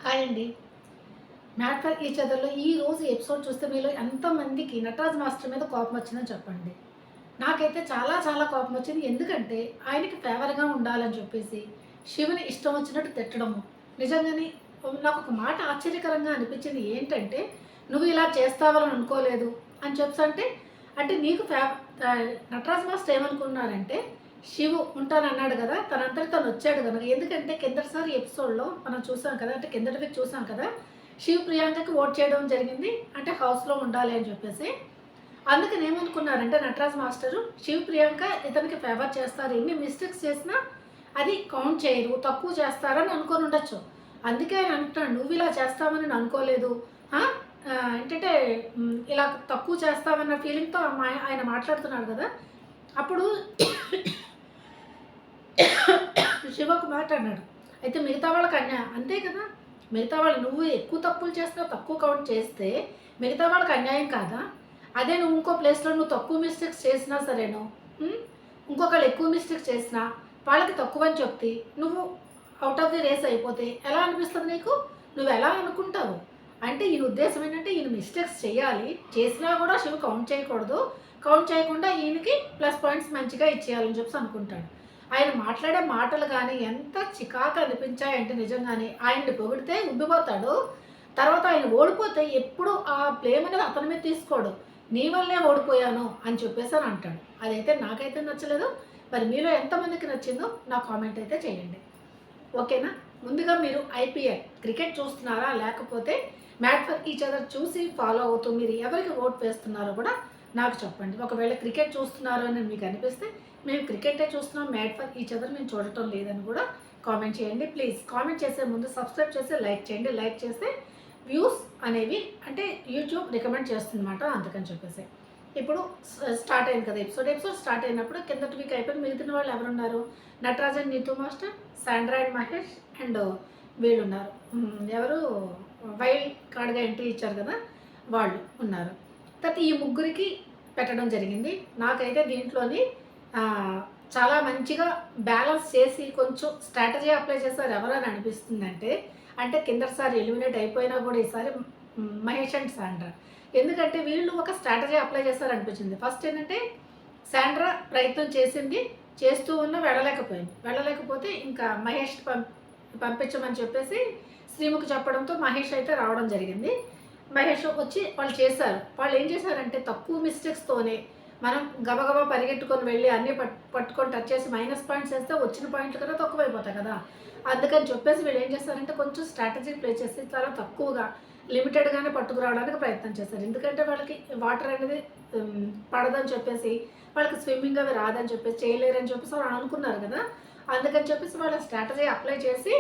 Hi అండి. 'Made for each అదర్'లో ఈరోజు episode చూస్తే మీలో ఎంతమందికి నటరాజ్ మాస్టర్ మీద కోపం వచ్చిందని చెప్పండి. నాకైతే చాలా చాలా కోపం వచ్చింది. ఎందుకంటే ఆయనకి ఫేవర్‌గా ఉండాలని చెప్పేసి శివుని ఇష్టం వచ్చినట్టు తిట్టడము. నిజంగానే నాకొక మాట ఆశ్చర్యకరంగా అనిపించింది. ఏంటంటే, "నువ్వు ఇలా చేస్తావని అనుకోలేదు" అని చెప్పంటే, అంటే నీకు నటరాజ్ మాస్టర్ ఏమనుకున్నారంటే, శివు ఉంటానన్నాడు కదా! తనంతట తను వచ్చాడు గనుక. ఎందుకంటే కిందటిసారి ఎపిసోడ్‌లో మనం చూసాం కదా! అంటే కిందటి వీక్ చూసాం కదా! శివ్ ప్రియాంకకి ఓట్ చేయడం జరిగింది. అంటే హౌస్‌లో ఉండాలి అని చెప్పేసి. అందుకని ఏమనుకున్నారంటే నటరాజ్ మాస్టరు శివ్ ప్రియాంక ఇతనికి ఫేవర్ చేస్తారు. ఎన్ని మిస్టేక్స్ చేసినా అది కౌంట్ చేయరు. తక్కువ చేస్తారని అనుకోని ఉండొచ్చు. అందుకే ఆయన అంటున్నాడు, "నువ్వు ఇలా చేస్తావని నేను అనుకోలేదు." ఏంటంటే ఇలా తక్కువ చేస్తావన్న ఫీలింగ్‌తో ఆయన మాట్లాడుతున్నాడు కదా! అప్పుడు శివ ఒక మాట అన్నాడు. అయితే మిగతా వాళ్ళకి అంతే కదా! మిగతా వాళ్ళు నువ్వు ఎక్కువ తప్పులు చేసినా, తక్కువ కౌంట్ చేస్తే మిగతా వాళ్ళకి అన్యాయం కాదా? అదే నువ్వు ఇంకో ప్లేస్‌లో నువ్వు తక్కువ మిస్టేక్స్ చేసినా సరేను, ఇంకొకళ్ళు ఎక్కువ మిస్టేక్స్ చేసినా వాళ్ళకి తక్కువని చెప్తే నువ్వు ఔట్ ఆఫ్ ది రేస్ అయిపోతే ఎలా అనిపిస్తుంది నీకు? నువ్వు ఎలా అనుకుంటావు? అంటే ఈయన ఉద్దేశం ఏంటంటే ఈయన మిస్టేక్స్ చేయాలి. చేసినా కూడా శివ కౌంట్ చేయకూడదు. కౌంట్ చేయకుండా ఈయనకి ప్లస్ పాయింట్స్ మంచిగా ఇచ్చేయాలని చెప్పేసి అనుకుంటాడు. ఆయన మాట్లాడే మాటలు కానీ ఎంత చికాకు అనిపించాయంటే నిజంగానే ఆయన్ని పొగిడితే ఉబ్బిపోతాడు. తర్వాత ఆయన ఓడిపోతే ఎప్పుడు ఆ బ్లేమ్ అనేది అతని మీద తీసుకోడు. నీ వల్లే ఓడిపోయాను అని చెప్పేసి అని అంటాడు. అదైతే నాకైతే నచ్చలేదు. మరి మీలో ఎంతమందికి నచ్చిందో నా కామెంట్ అయితే చేయండి. ఓకేనా? ముందుగా మీరు ఐపీఎల్ క్రికెట్ చూస్తున్నారా? లేకపోతే మ్యాట్ ఫర్ ఈచ్ అదర్ చూసి ఫాలో అవుతూ మీరు ఎవరికి ఓట్ వేస్తున్నారో కూడా నాకు చెప్పండి. ఒకవేళ క్రికెట్ చూస్తున్నారు అని మీకు అనిపిస్తే మేము క్రికెటే చూస్తున్నాం, మ్యాట్ ఫర్ ఈచ్ అదర్ మేము చూడటం లేదని కూడా కామెంట్ చేయండి. ప్లీజ్ కామెంట్ చేసే ముందు సబ్స్క్రైబ్ చేసి లైక్ చేయండి. లైక్ చేస్తే వ్యూస్ అనేవి అంటే యూట్యూబ్ రికమెండ్ చేస్తుందన్నమాట. అందుకని చెప్పేసి ఇప్పుడు స్టార్ట్ అయింది కదా ఎపిసోడ్ స్టార్ట్ అయినప్పుడు కిందటి వీక్ అయిపోయి మిగతా వాళ్ళు ఎవరున్నారు? Nataraj and Neetu master, Sandra and Mahesh and వీళ్ళు ఉన్నారు. ఎవరు వైల్డ్ కార్డ్గా ఎంట్రీ ఇచ్చారు కదా, వాళ్ళు ఉన్నారు. తర్వాత ఈ ముగ్గురికి పెట్టడం జరిగింది. నాకైతే దీంట్లోని చాలా మంచిగా బ్యాలెన్స్ చేసి కొంచెం స్ట్రాటజీ అప్లై చేస్తారు ఎవరని అనిపిస్తుందంటే, అంటే కిందటిసారి ఎలిమినేట్ అయిపోయినా కూడా ఈసారి మహేష్ అండ్ శాండ్రా. ఎందుకంటే వీళ్ళు ఒక స్ట్రాటజీ అప్లై చేస్తారనిపించింది. ఫస్ట్ ఏంటంటే శాండ్రా ప్రయత్నం చేసింది, చేస్తూ ఉన్న వెళ్ళలేకపోతే ఇంకా మహేష్ పంపించమని చెప్పేసి శ్రీముఖి చెప్పడంతో మహేష్ అయితే రావడం జరిగింది. మహేష్ వచ్చి వాళ్ళు చేశారు. వాళ్ళు ఏం చేశారంటే తక్కువ మిస్టేక్స్తోనే మనం గబగబా పరిగెట్టుకొని వెళ్ళి అన్నీ పట్టుకొని టచ్ చేసి మైనస్ పాయింట్స్ వేస్తే వచ్చిన పాయింట్లు కన్నా తక్కువైపోతాయి కదా. అందుకని చెప్పేసి వీళ్ళు ఏం చేస్తారంటే కొంచెం స్ట్రాటజీ ప్లే చేసి చాలా తక్కువగా లిమిటెడ్గానే పట్టుకురావడానికి ప్రయత్నం చేశారు. ఎందుకంటే వాళ్ళకి వాటర్ అనేది పడదని చెప్పేసి, వాళ్ళకి స్విమ్మింగ్ అవి రాదని చెప్పేసి, చేయలేరని చెప్పేసి వాళ్ళు అనుకున్నారు కదా. అందుకని చెప్పేసి వాళ్ళ స్ట్రాటజీ అప్లై చేసి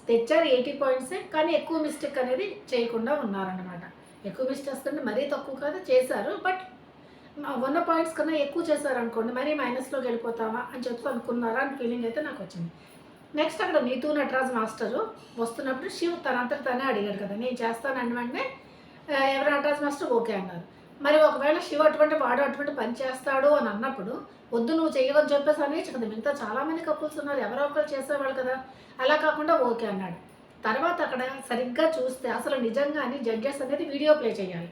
తెచ్చారు 80 పాయింట్సే. కానీ ఎక్కువ మిస్టేక్ అనేది చేయకుండా ఉన్నారన్నమాట. ఎక్కువ మిస్టేక్స్ కంటే మరీ తక్కువ కాదు చేశారు. బట్ ఉన్న పాయింట్స్ కన్నా ఎక్కువ చేశారనుకోండి మరీ మైనస్లోకి వెళ్ళిపోతావా అని చెప్పి అనుకున్నారా అని ఫీలింగ్ అయితే నాకు వచ్చింది. నెక్స్ట్ అక్కడ నీతూ నటరాజ్ మాస్టరు వస్తున్నప్పుడు శివ్ తనంతట తనే అడిగాడు కదా, నేను చేస్తానని వెంటనే ఎవరు నటరాజ్ మాస్టర్ ఓకే అన్నారు. మరి ఒకవేళ శివ్ వాడు అటువంటి పని చేస్తాడు అని అన్నప్పుడు వద్దు నువ్వు చేయవని చెప్పేసి అనేసి కదా. మిగతా చాలామంది కపుల్స్ ఉన్నారు, ఎవరో ఒకరు చేసేవాళ్ళు కదా. అలా కాకుండా ఓకే అన్నాడు. తర్వాత అక్కడ సరిగ్గా చూస్తే అసలు నిజంగానే జడ్జెస్ అనేది వీడియో ప్లే చేయాలి.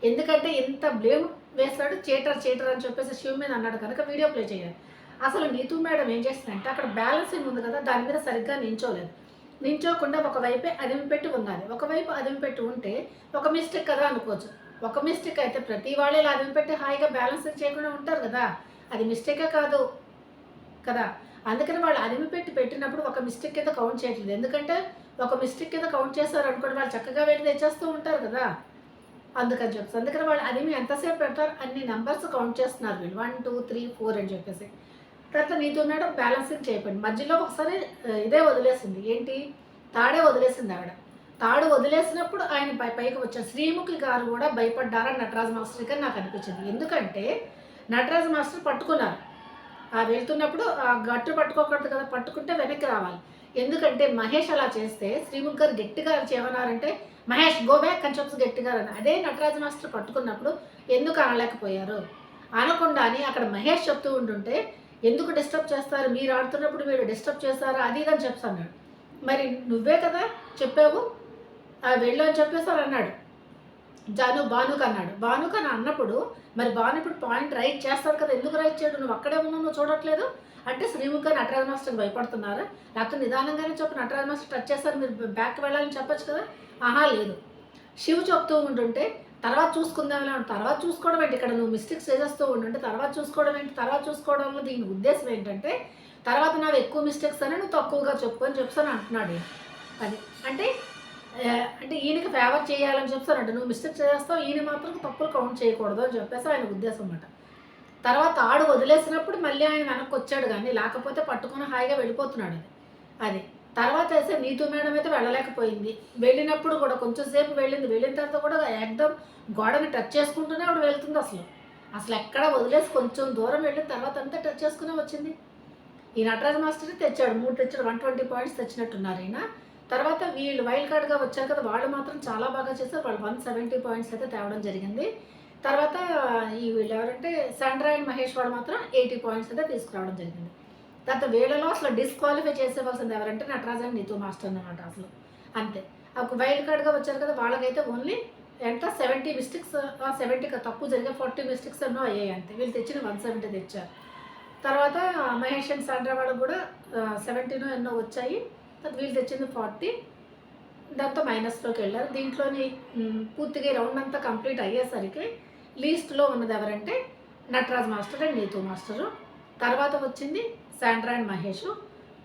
ఎందుకంటే ఎంత బ్లేమ్ వేస్తాడు, చీటర్ అని చెప్పేసి శివ్ మీద అన్నాడు కనుక వీడియో ప్లే చేయాలి. అసలు నీతూ మేడం ఏం చేసిందంటే అక్కడ బ్యాలెన్సింగ్ ఉంది కదా, దాని మీద సరిగ్గా నించోలేదు. నించోకుండా ఒకవైపే అదిమి పెట్టి ఉన్నది. ఒకవైపు అదిమి పెట్టి ఉంటే ఒక మిస్టేక్ కదా అనుకోవచ్చు. ఒక మిస్టేక్ అయితే ప్రతి వాళ్ళు ఇలా అదిమి పెట్టి హాయిగా బ్యాలెన్సింగ్ చేయకుండా ఉంటారు కదా, అది మిస్టేకే కాదు కదా. అందుకని వాళ్ళు అదిమి పెట్టినప్పుడు ఒక మిస్టేక్ కింద కౌంట్ చేయట్లేదు. ఎందుకంటే ఒక మిస్టేక్ కింద కౌంట్ చేస్తారు అనుకోండి, వాళ్ళు చక్కగా వెళ్ళి తెచ్చేస్తూ ఉంటారు కదా. అందుకని వాళ్ళు అదిమి ఎంతసేపు పెడతారు అన్ని నెంబర్స్ కౌంట్ చేస్తున్నారు వీళ్ళు 1 2 3 4 అని చెప్పేసి. తర్వాత నీతో మేడం బ్యాలెన్సింగ్ చేయకండి. మధ్యలో ఒకసారి ఇదే వదిలేసింది, ఏంటి తాడే వదిలేసింది ఆవిడ. తాడు వదిలేసినప్పుడు ఆయన పైకి వచ్చారు. శ్రీముఖి గారు కూడా భయపడ్డారని నటరాజ్ మాస్టర్కి నాకు అనిపించింది. ఎందుకంటే నటరాజ్ మాస్టర్ పట్టుకున్నారు. వెళ్తున్నప్పుడు ఆ గట్టు పట్టుకోకూడదు కదా, పట్టుకుంటే వెనక్కి రావాలి. ఎందుకంటే మహేష్ అలా చేస్తే శ్రీముఖి గారు గట్టిగా ఏమన్నారంటే మహేష్ గో బ్యాక్ అని చెప్పి గట్టిగా అని. అదే నటరాజ్ మాస్టర్ పట్టుకున్నప్పుడు ఎందుకు అనలేకపోయారు? అనకుండా అని అక్కడ మహేష్ చెప్తూ ఉంటుంటే ఎందుకు డిస్టర్బ్ చేస్తారు, మీరు ఆడుతున్నప్పుడు మీరు డిస్టర్బ్ చేస్తారా అది ఇదని చెప్తున్నాడు. మరి నువ్వే కదా చెప్పావు, వెళ్ళు అని చెప్పేసి అని అన్నాడు. భానుకి అన్నాడు. భానుకి అని అన్నప్పుడు మరి భాను ఇప్పుడు పాయింట్ రైట్ చేస్తాడు కదా! ఎందుకు రైట్ చేయడు? నువ్వు అక్కడే ఉన్నావు, నువ్వు చూడట్లేదు అంటే శ్రీముఖి నటరాజ మాస్టర్‌కి భయపడుతున్నారా? లేకపోతే నిదానంగానే చెప్పు నటరాజ మాస్టర్ టచ్ చేస్తారు మీరు బ్యాక్‌కి వెళ్ళాలని చెప్పొచ్చు కదా! ఆహా! లేదు. శివ్ చెప్తూ ఉంటుంటే తర్వాత చూసుకుందాంలే తర్వాత చూసుకోవడం ఏంటి? ఇక్కడ నువ్వు మిస్టేక్స్ చేసేస్తూ ఉండుంటే తర్వాత చూసుకోవడం ఏంటి? తర్వాత చూసుకోవడంలో దీని ఉద్దేశ్యం ఏంటంటే తర్వాత నావి ఎక్కువ మిస్టేక్స్ అని నువ్వు తక్కువగా చెప్పు అని చెప్పేసని అంటున్నాడు ఈయన. అది. అంటే అంటే ఈయనకి ఫేవర్ చేయాలని చెప్పేసనంట. నువ్వు మిస్టేక్ చేస్తావు ఈయన మాత్రం తప్పులు కౌంట్ చేయకూడదు అని చెప్పేసి ఆయన ఉద్దేశం అన్నమాట. తర్వాత ఆడు వదిలేసినప్పుడు మళ్ళీ ఆయన వెనక్కొచ్చాడు గానీ, లేకపోతే పట్టుకొని హాయిగా వెళ్ళిపోతున్నాడు అది. అది. తర్వాత అయితే నీతూ మేడం అయితే వెళ్ళలేకపోయింది. వెళ్ళినప్పుడు కూడా కొంచెం సేపు వెళ్ళింది. వెళ్ళిన తర్వాత కూడా ఏకదం గోడని టచ్ చేసుకుంటూనే ఆవిడ వెళ్తుంది అసలు. అసలెక్కడ వదిలేసి కొంచెం దూరం వెళ్ళిన తర్వాత అంతా టచ్ చేసుకునే వచ్చింది. ఈ నటరాజ మాస్టరే తెచ్చాడు. 3 తెచ్చాడు. 120 పాయింట్స్ తెచ్చినట్టున్నారు ఈయన. తర్వాత వీళ్ళు వైల్డ్ కార్డ్‌గా వచ్చారు కదా! వాళ్ళు మాత్రం చాలా బాగా చేశారు. వాళ్ళు 170 పాయింట్స్ అయితే తేవడం జరిగింది. తర్వాత వీళ్ళెవరంటే శాండ్రా అండ్ మహేష్ వాళ్ళు మాత్రం 80 పాయింట్స్ అయితే తీసుకురావడం జరిగింది. తర్వాత వీళ్ళలో అసలు డిస్‌క్వాలిఫై చేసేవాల్సింది ఎవరంటే నటరాజ్ అండ్ నీతూ మాస్టర్ అన్నమాట అసలు. అంతే. ఒక వైల్డ్ కార్డ్‌గా వచ్చారు కదా! వాళ్ళకైతే ఓన్లీ ఎంత 70 మిస్టేక్స్ 70 తక్కువ జరిగాయి. 40 మిస్టేక్స్ ఎన్నో అయ్యాయి అంతే. వీళ్ళు తెచ్చిన 170 తెచ్చారు. తర్వాత మహేష్ అండ్ శాండ్రా వాళ్ళకి కూడా 70 ఎన్నో వచ్చాయి. వీళ్ళు తెచ్చింది 40. దాంతో మైనస్‌లోకి వెళ్ళారు. దీంట్లోని పూర్తిగా ఈ రౌండ్ అంతా కంప్లీట్ అయ్యేసరికి లీస్ట్‌లో ఉన్నది ఎవరంటే Nataraj master and Neetu master. తర్వాత వచ్చింది శాండ్రా అండ్ మహేషు.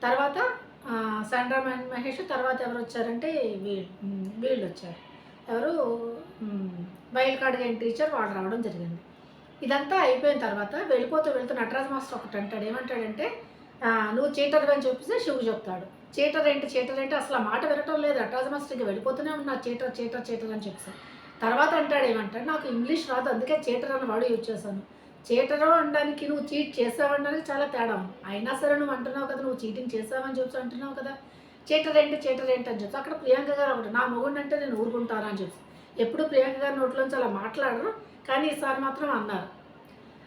తర్వాత శాండ్రా అండ్ మహేష్ తర్వాత ఎవరొచ్చారంటే వీళ్ళొచ్చారు. ఎవరు వైల్డ్ కార్డ్ గేమ్ టీచర్ వాళ్ళు రావడం జరిగింది. ఇదంతా అయిపోయిన తర్వాత వెళ్ళిపోతూ వెళ్తూ నటరాజ్ మాస్టర్ ఒకటి అంటాడు. ఏమంటాడంటే నువ్వు చీటర్ అని చెప్పేసి శివుడు చెప్తాడు. చీటర్ ఏంటి అసలు ఆ మాట వినటం లేదు. నటరాజ్ మాస్టర్‌కి వెళ్ళిపోతూనే ఉన్నా చీటర్ అని చెప్పేసి. తర్వాత అంటాడు ఏమంటాడు నాకు ఇంగ్లీష్ రాదు అందుకే చీటర్ అన్న వర్డ్ యూజ్ చేశాను. చీటరు అనడానికి నువ్వు చీట్ చేసావనడానికి చాలా తేడా ఉంది. అయినా సరే నువ్వు అంటున్నావు కదా! నువ్వు చీటింగ్ చేసావని చెప్పేసి అంటున్నావు కదా! చీటర్ ఏంటి అని చెప్పి అక్కడ ప్రియాంక గారు ఒకటి నా మొగుడినంటే నేను ఊరుకుంటాను అని చెప్పి. ఎప్పుడు ప్రియాంక గారి నోట్లోంచి అలా మాట్లాడరు. కానీ ఈసారి మాత్రం అన్నారు.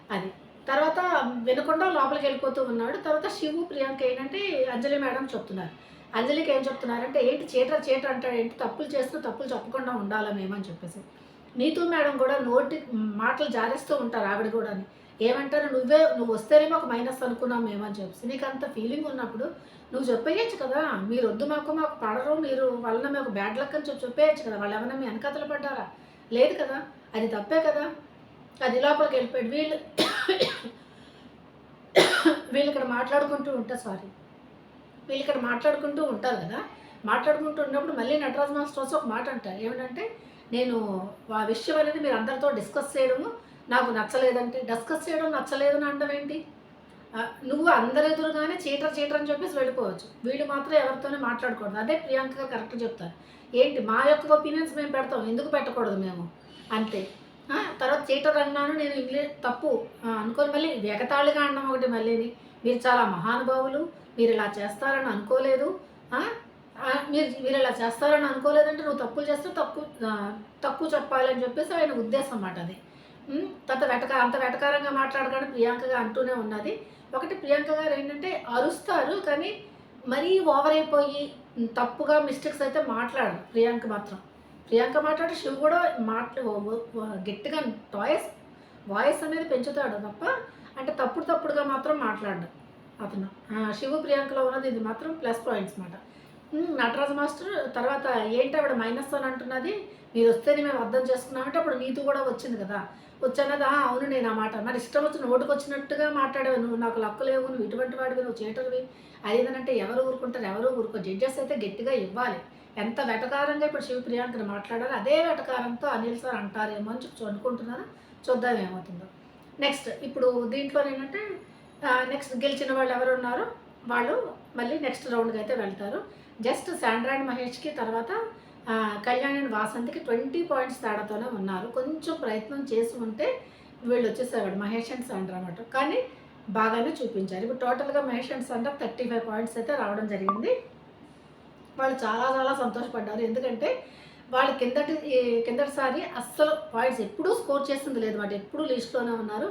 అది. తర్వాత వినకుండా లోపలికి వెళ్ళిపోతూ ఉన్నాడు. తర్వాత శివు, ప్రియాంక ఏంటంటే అంజలి మేడం చెప్తున్నారు. అంజలికి ఏం చెప్తున్నారంటే ఏంటి చీటర్ అంటాడు ఏంటి తప్పులు చేస్తూ తప్పులు చెప్పకుండా ఉండాలా మేమని చెప్పేసి. నీతూ మేడం కూడా నోటి మాటలు జారేస్తూ ఉంటారు ఆవిడ కూడాని. ఏమంటారు నువ్వు వస్తేనేమో ఒక మైనస్ అనుకున్నాం మేమని చెప్పేసి. నీకు అంత ఫీలింగ్ ఉన్నప్పుడు నువ్వు చెప్పేయచ్చు కదా! మీరొద్దు మాకు పడరు మీరు వలన మాకు బ్యాడ్ లక్ అని చెప్పేయచ్చు కదా! వాళ్ళు ఏమన్నా మీ వెనకాతల పడ్డారా? లేదు కదా! అది తప్పే కదా! అది లోపలికి వెళ్ళిపోయాడు. వీళ్ళు ఇక్కడ మాట్లాడుకుంటూ ఉంటారు కదా! మాట్లాడుకుంటూ ఉన్నప్పుడు మళ్ళీ నటరాజ్ మాస్టర్ వచ్చి ఒక మాట అంటారు. ఏమిటంటే నేను ఆ విషయం అనేది మీరు అందరితో డిస్కస్ చేయడము నాకు నచ్చలేదంటే డిస్కస్ చేయడం నచ్చలేదు అని అనడం ఏంటి? నువ్వు అందరి ఎదురుగానే చీటర్ అని చెప్పేసి వెళ్ళిపోవచ్చు. వీళ్ళు మాత్రం ఎవరితోనే మాట్లాడకూడదు. అదే ప్రియాంక కరెక్ట్ చెప్తారు. ఏంటి మా యొక్క ఒపీనియన్స్ మేము పెడతాం ఎందుకు పెట్టకూడదు మేము అంతే. తర్వాత చీటర్ అన్నాను నేను ఇంగ్లీష్ తప్పు అనుకోని మళ్ళీ ఎగతాళిగా అనడం ఒకటి మళ్ళీని. మీరు చాలా మహానుభావులు మీరు ఇలా చేస్తారని అనుకోలేదు. మీరు ఇలా చేస్తారని అనుకోలేదంటే నువ్వు తప్పులు చేస్తే తక్కువ చెప్పాలని చెప్పేసి ఆయన ఉద్దేశం అన్నమాట అది. తర్వాత అంత వెటకారంగా మాట్లాడగానే ప్రియాంకగా అంటూనే ఉన్నది. ఒకటి ప్రియాంక గారు ఏంటంటే అరుస్తారు కానీ మరీ ఓవర్ అయిపోయి తప్పుగా మిస్టేక్స్ అయితే మాట్లాడరు ప్రియాంక మాత్రం. ప్రియాంక మాట్లాడే శివ్ కూడా గట్టిగా వాయిస్ అనేది పెంచుతాడు తప్ప అంటే తప్పుడుగా మాత్రం మాట్లాడడు అతను. శివు ప్రియాంకలో ఉన్నది ఇది మాత్రం ప్లస్ పాయింట్స్ మాట. నటరాజ్ మాస్టర్ తర్వాత ఏంటి ఆవిడ మైనస్ అని అంటున్నది మీరు వస్తేనే మేము అర్థం చేసుకున్నామంటే అప్పుడు నీతూ కూడా వచ్చింది కదా! వచ్చన్నది అవును నేను ఆ మాట మరి ఇష్టం వచ్చి నోటుకు వచ్చినట్టుగా మాట్లాడావు నువ్వు నాకు లక్కు లేవు నువ్వు ఇటువంటి వాడివి నువ్వు చీటర్వి అదేంటంటే ఎవరు ఊరుకో జడ్జెస్ అయితే గట్టిగా ఇవ్వాలి. ఎంత వెటకారంగా ఇప్పుడు శివ ప్రియాంకని మాట్లాడాలి అదే వెటకారంతో అనిల్ సార్ అంటారేమో అని చెప్పి అనుకుంటున్నాను. చూద్దాం ఏమవుతుందో. నెక్స్ట్ ఇప్పుడు దీంట్లో ఏంటంటే నెక్స్ట్ గెలిచిన వాళ్ళు ఎవరు ఉన్నారో వాళ్ళు మళ్ళీ నెక్స్ట్ రౌండ్కి అయితే వెళ్తారు. జస్ట్ శాండ్రా అండ్ మహేష్కి తర్వాత కళ్యాణ్ అండ్ వాసంతికి 20 పాయింట్స్ తేడాతోనే ఉన్నారు. కొంచెం ప్రయత్నం చేసి ఉంటే వీళ్ళు వచ్చేసేవాడు మహేష్ అండ్ శాండ్రా అన్నమాట. కానీ బాగానే చూపించారు. ఇప్పుడు టోటల్గా మహేష్ అండ్ శాండ్రా 35 పాయింట్స్ అయితే రావడం జరిగింది. వాళ్ళు చాలా సంతోషపడ్డారు. ఎందుకంటే వాళ్ళు కిందటిసారి అస్సలు పాయింట్స్ ఎప్పుడూ స్కోర్ చేసింది లేదు మాట ఎప్పుడూ లిస్ట్లోనే ఉన్నారు.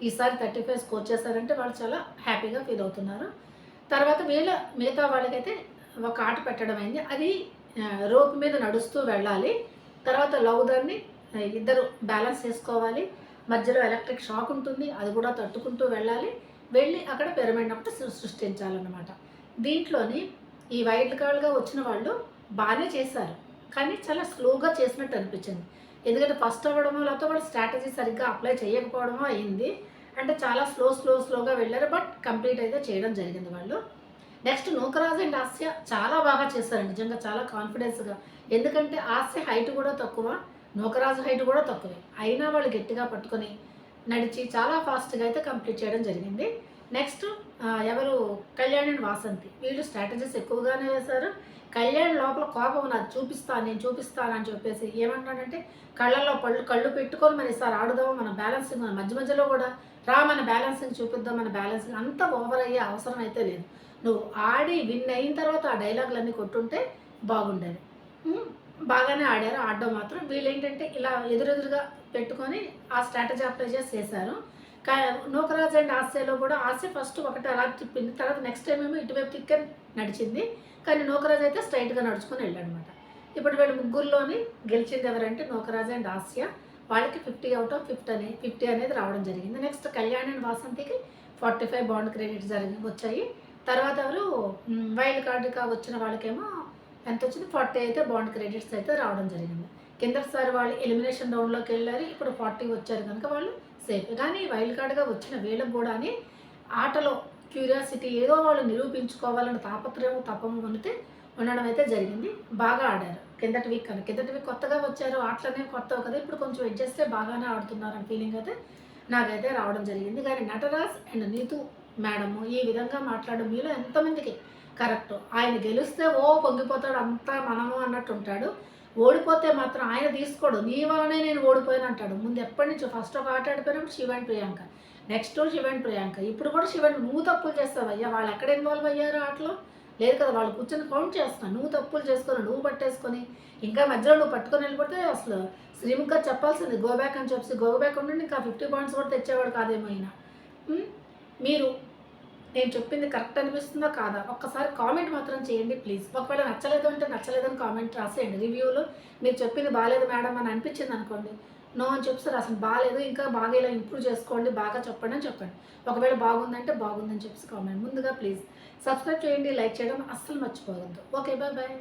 ఈసారి 35 స్కోర్ చేశారంటే వాళ్ళు చాలా హ్యాపీగా ఫీల్ అవుతున్నారు. తర్వాత మిగతా వాళ్ళకైతే ఒక ఆట పెట్టడం అయింది. అది రోప్ మీద నడుస్తూ వెళ్ళాలి. తర్వాత లౌదర్ని ఇద్దరు బ్యాలెన్స్ చేసుకోవాలి. మధ్యలో ఎలక్ట్రిక్ షాక్ ఉంటుంది, అది కూడా తట్టుకుంటూ వెళ్ళాలి. వెళ్ళి అక్కడ పిరమిడ్ ఒకటి సృష్టించాలన్నమాట. దీంట్లోని ఈ వైల్డ్ కార్డ్గా వచ్చిన వాళ్ళు బాగానే చేశారు, కానీ చాలా స్లోగా చేసినట్టు అనిపించింది. ఎందుకంటే ఫస్ట్ అవ్వడమో లేకపోతే వాళ్ళు స్ట్రాటజీ సరిగ్గా అప్లై చేయకపోవడమో అయింది. అంటే చాలా స్లోగా వెళ్ళారు, బట్ కంప్లీట్ అయితే చేయడం జరిగింది వాళ్ళు. నెక్స్ట్ నూకరాజు అండ్ ఆస్య చాలా బాగా చేశారు, నిజంగా చాలా కాన్ఫిడెన్స్గా. ఎందుకంటే ఆస్య హైట్ కూడా తక్కువ, నూకరాజు హైట్ కూడా తక్కువే, అయినా వాళ్ళు గట్టిగా పట్టుకొని నడిచి చాలా ఫాస్ట్గా అయితే కంప్లీట్ చేయడం జరిగింది. నెక్స్ట్ ఎవరు కళ్యాణ్ అండ్ వాసంతి, వీళ్ళు స్ట్రాటజీస్ ఎక్కువగానే వేశారు. కళ్యాణ్ లోపల కోపం నాకు నేను చూపిస్తాను అని చెప్పేసి ఏమంటాడంటే కళ్ళల్లో కళ్ళు పెట్టుకొని మరి ఈసారి ఆడుదాం, మన బ్యాలెన్సింగ్ మన మధ్యలో కూడా మన బ్యాలెన్సింగ్ చూపిద్దాం, మన బ్యాలెన్సింగ్ అంత ఓవర్ అయ్యే అవసరం అయితే లేదు. నువ్వు ఆడి విన్ అయిన తర్వాత ఆ డైలాగులన్నీ కొట్టుంటే బాగుండేది. బాగానే ఆడారు. ఆడడం మాత్రం వీళ్ళు ఏంటంటే ఇలా ఎదురుగా పెట్టుకొని ఆ స్ట్రాటజీ అప్లై చేశారు. నూకరాజ్ అండ్ ఆస్యలో కూడా ఆస్య ఫస్ట్ ఒకటి అలా తిప్పింది, తర్వాత నెక్స్ట్ టైం ఏమో ఇటువైపు తిక్క నడిచింది, కానీ నూకరాజ్ అయితే స్ట్రైట్గా నడుచుకొని వెళ్ళాడనమాట. ఇప్పుడు వీళ్ళు ముగ్గురులోని గెలిచింది ఎవరంటే నూకరాజ్ అండ్ ఆస్య. వాళ్ళకి 50/50 అనేది రావడం జరిగింది. నెక్స్ట్ కళ్యాణ్ అండ్ వాసంతికి 45 బాండ్ క్రెడిట్స్ వచ్చాయి. తర్వాత ఎవరు వైల్డ్ కార్డుగా వచ్చిన వాళ్ళకేమో ఎంత వచ్చింది, 40 అయితే బాండ్ క్రెడిట్స్ అయితే రావడం జరిగింది. కిందసారి వాళ్ళు ఎలిమినేషన్ రౌండ్లోకి వెళ్ళారు, ఇప్పుడు 40 వచ్చారు కనుక వాళ్ళు సేఫ్. కానీ వైల్డ్ కార్డ్గా వచ్చిన వీళ్ళకి కూడా ఆటలో క్యూరియాసిటీ ఏదో వాళ్ళు నిరూపించుకోవాలని తపము ఉండడం అయితే జరిగింది. బాగా ఆడారు కిందటి వీక్ కొత్తగా వచ్చారు, ఆటలనే కొత్తవి కదా, ఇప్పుడు కొంచెం అడ్జస్ట్ బాగానే ఆడుతున్నారని ఫీలింగ్ అయితే నాకైతే రావడం జరిగింది. కానీ నటరాజ్ అండ్ నీతు మేడము ఈ విధంగా మాట్లాడడం మీలో ఎంతమందికి కరెక్ట్? ఆయన గెలిస్తే పొంగిపోతాడు, అంతా మనము అన్నట్టు ఉంటాడు. ఓడిపోతే మాత్రం ఆయన తీసుకోడు, నీ వల్లనే నేను ఓడిపోయాను అంటాడు. ముందు ఎప్పటి నుంచో ఫస్ట్ ఒక ఆట ఆడిపోయినప్పుడు Shiva and Priyanka, next Shiva and Priyanka, ఇప్పుడు కూడా శివ నువ్వు తప్పులు చేస్తావు అయ్యా. వాళ్ళు ఎక్కడ ఇన్వాల్వ్ అయ్యారు ఆటలో? లేదు కదా, వాళ్ళు కూర్చొని కౌంట్ చేస్తున్నాను. నువ్వు తప్పులు చేసుకొని నువ్వు పట్టేసుకొని ఇంకా మధ్యలో నువ్వు పట్టుకొని వెళ్ళిపోతే అసలు శ్రీముఖ్ గారు చెప్పాల్సింది గో బ్యాక్ అని చెప్పి, గో బ్యాక్ ఉండండి, ఇంకా 50 పాయింట్స్ కూడా తెచ్చేవాడు కాదేమో అయినా. మీరు నేను చెప్పింది కరెక్ట్ అనిపిస్తుందా కాదా ఒక్కసారి కామెంట్ మాత్రం చేయండి ప్లీజ్. ఒకవేళ నచ్చలేదు అంటే నచ్చలేదని కామెంట్ రాసేయండి. రివ్యూలో మీరు చెప్పింది బాగాలేదు మేడం అని అనిపించింది అనుకోండి, నో అని చెప్పి అసలు బాగాలేదు, ఇంకా బాగా ఇలా ఇంప్రూవ్ చేసుకోండి, బాగా చెప్పండి అని చెప్పండి. ఒకవేళ బాగుందంటే బాగుందని చెప్పి కామెంట్. ముందుగా ప్లీజ్ సబ్స్క్రైబ్ చేయండి, లైక్ చేయడం అస్సలు మర్చిపోవద్దు. Okay, bye.